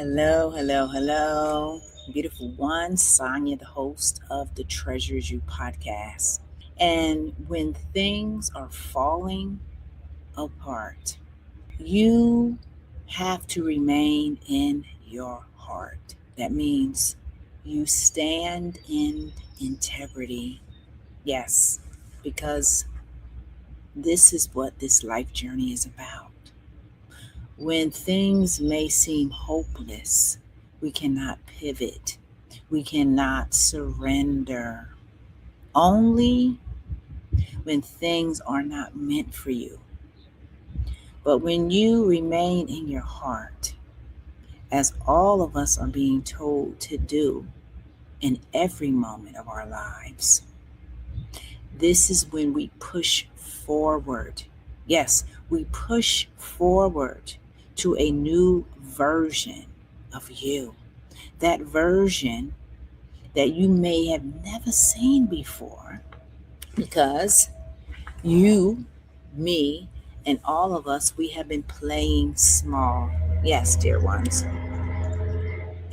Hello, hello, hello. Beautiful one, Sonia, the host of the Treasures You podcast. And when things are falling apart, you have to remain in your heart. That means you stand in integrity. Yes, because this is what this life journey is about. When things may seem hopeless, we cannot pivot. We cannot surrender. Only when things are not meant for you. But when you remain in your heart, as all of us are being told to do in every moment of our lives, this is when we push forward. Yes, we push forward to a new version of you. That version that you may have never seen before because you, me, and all of us, we have been playing small. Yes, dear ones.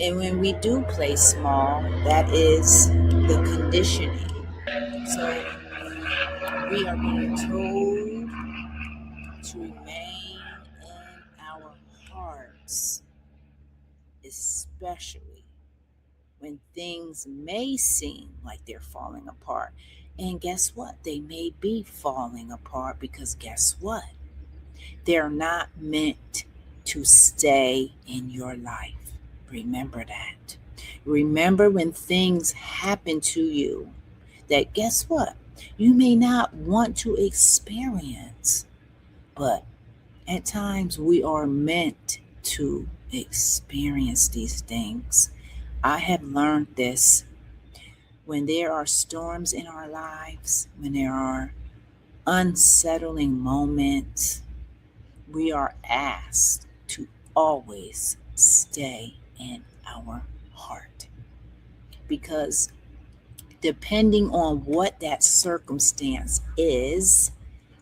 And when we do play small, that is the conditioning. So we are being told to remain in our hearts, especially when things may seem like they're falling apart. And guess what? They may be falling apart because guess what? They're not meant to stay in your life. Remember that. Remember when things happen to you that guess what? You may not want to experience, but at times we are meant to experience these things. I have learned this when there are storms in our lives, when there are unsettling moments, we are asked to always stay in our heart. Because depending on what that circumstance is,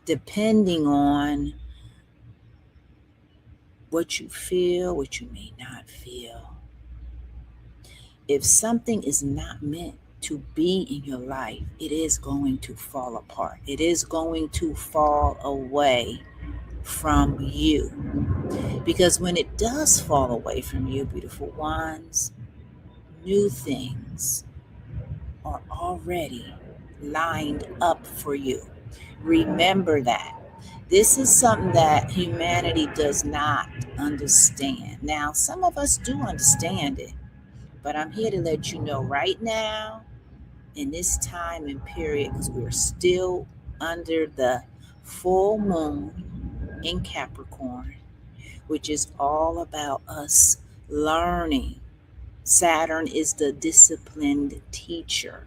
depending on what you feel, what you may not feel, if something is not meant to be in your life, it is going to fall apart. It is going to fall away from you. Because when it does fall away from you, beautiful ones, new things are already lined up for you. Remember that. This is something that humanity does not understand. Now, some of us do understand it, but I'm here to let you know right now in this time and period because we're still under the full moon in Capricorn, which is all about us learning. Saturn is the disciplined teacher,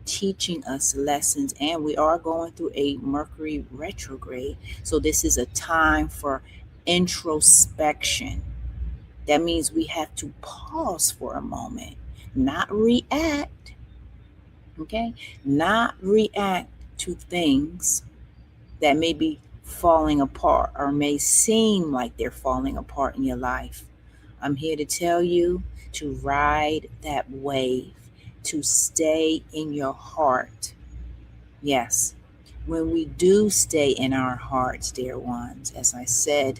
teaching us lessons, and we are going through a Mercury retrograde. So, this is a time for introspection. That means we have to pause for a moment, not react, okay? Not react to things that may be falling apart or may seem like they're falling apart in your life. I'm here to tell you to ride that wave, to stay in your heart. Yes, when we do stay in our hearts, dear ones, as I said,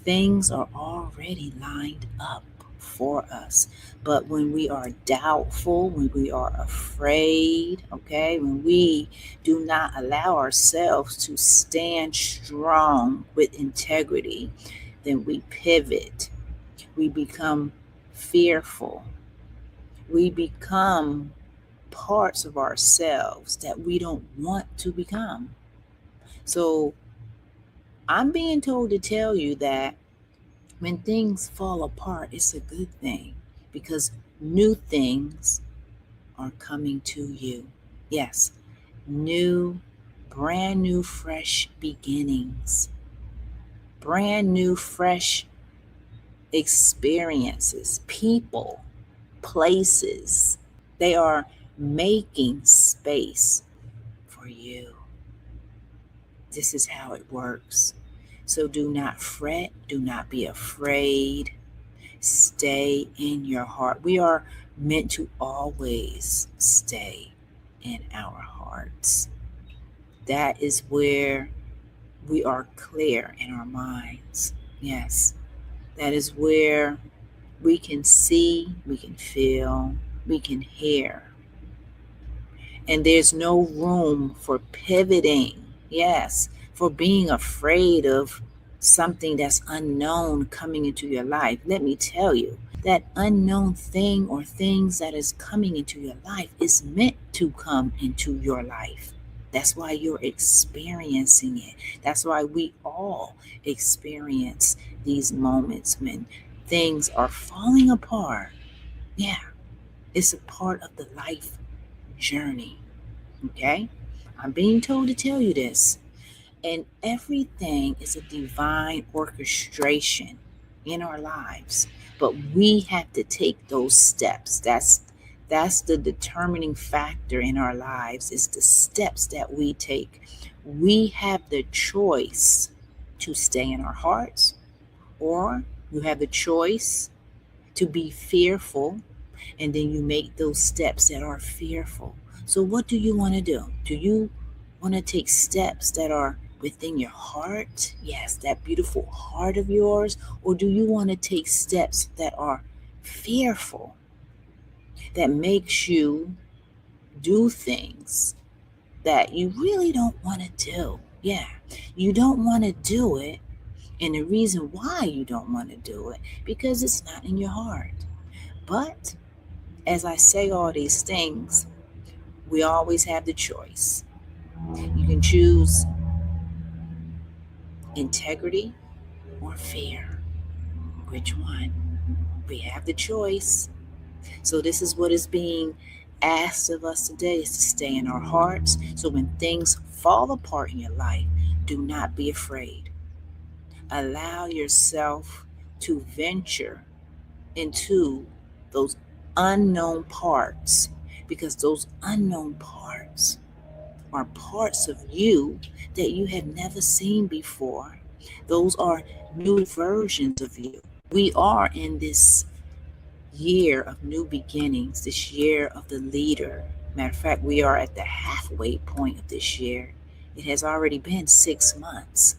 things are already lined up for us. But when we are doubtful, when we are afraid, okay, when we do not allow ourselves to stand strong with integrity, then we pivot. We become fearful. We become parts of ourselves that we don't want to become. So I'm being told to tell you that when things fall apart, it's a good thing because new things are coming to you. Yes, new, brand new, fresh beginnings, brand new, fresh experiences, people, places. They are making space for you. This is how it works. So do not fret, do not be afraid. Stay in your heart. We are meant to always stay in our hearts. That is where we are clear in our minds. Yes, that is where we can see, we can feel, we can hear. And there's no room for pivoting. Yes, for being afraid of something that's unknown coming into your life. Let me tell you, that unknown thing or things that is coming into your life is meant to come into your life. That's why you're experiencing it. That's why we all experience these moments when things are falling apart. Yeah, it's a part of the life journey. Okay? I'm being told to tell you this. And everything is a divine orchestration in our lives. But we have to take those steps. That's the determining factor in our lives, is the steps that we take. We have the choice to stay in our hearts, or you have the choice to be fearful, and then you make those steps that are fearful. So, what do you want to do? Do you want to take steps that are within your heart? Yes, that beautiful heart of yours. Or do you want to take steps that are fearful, that makes you do things that you really don't want to do? Yeah, you don't want to do it. And the reason why you don't want to do it, because it's not in your heart. But as I say all these things, we always have the choice. You can choose integrity or fear. Which one? We have the choice. So this is what is being asked of us today, is to stay in our hearts. So when things fall apart in your life, do not be afraid. Allow yourself to venture into those unknown parts, because those unknown parts are parts of you that you have never seen before. Those are new versions of you. We are in this year of new beginnings, this year of the leader. Matter of fact, we are at the halfway point of this year. It has already been 6 months.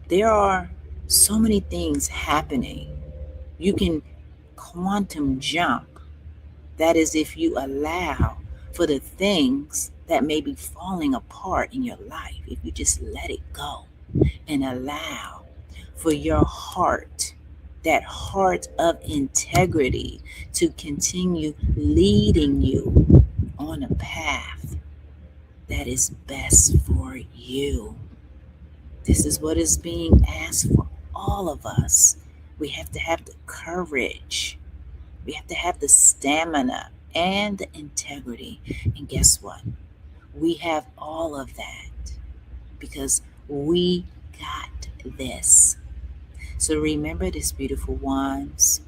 There are so many things happening. You can quantum jump. That is, if you allow for the things that may be falling apart in your life, if you just let it go and allow for your heart, that heart of integrity, to continue leading you on a path that is best for you. This is what is being asked for all of us. We have to have the courage. We have to have the stamina and the integrity. And guess what? We have all of that because we got this. So remember this, beautiful ones.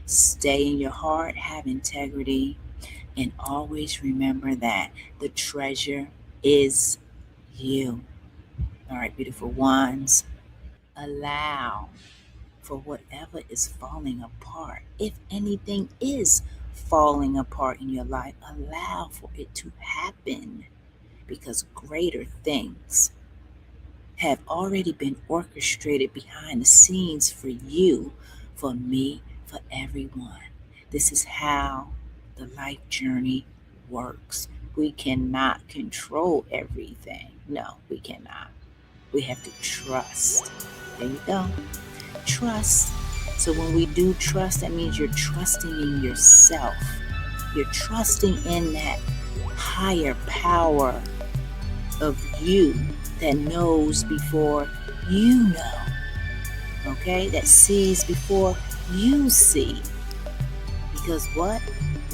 Stay in your heart, have integrity, and always remember that the treasure is you. All right, beautiful ones. Allow for whatever is falling apart. If anything is falling apart in your life, allow for it to happen, because greater things have already been orchestrated behind the scenes for you, for me, for everyone. This is how the life journey works. We cannot control everything. No, we cannot. We have to trust. There you go. Trust. So when we do trust, that means you're trusting in yourself. You're trusting in that higher power of you that knows before you know. Okay? That sees before you see. Because what?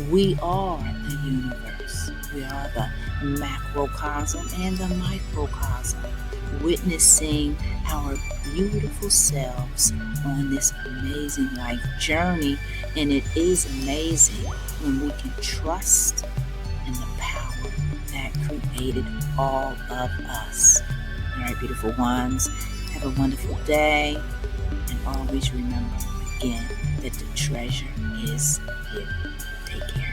We are the universe. We are the macrocosm and the microcosm, witnessing our beautiful selves on this amazing life journey. And it is amazing when we can trust in the power that created all of us. All right, beautiful ones, have a wonderful day, and always remember, again, that the treasure is here. Take care.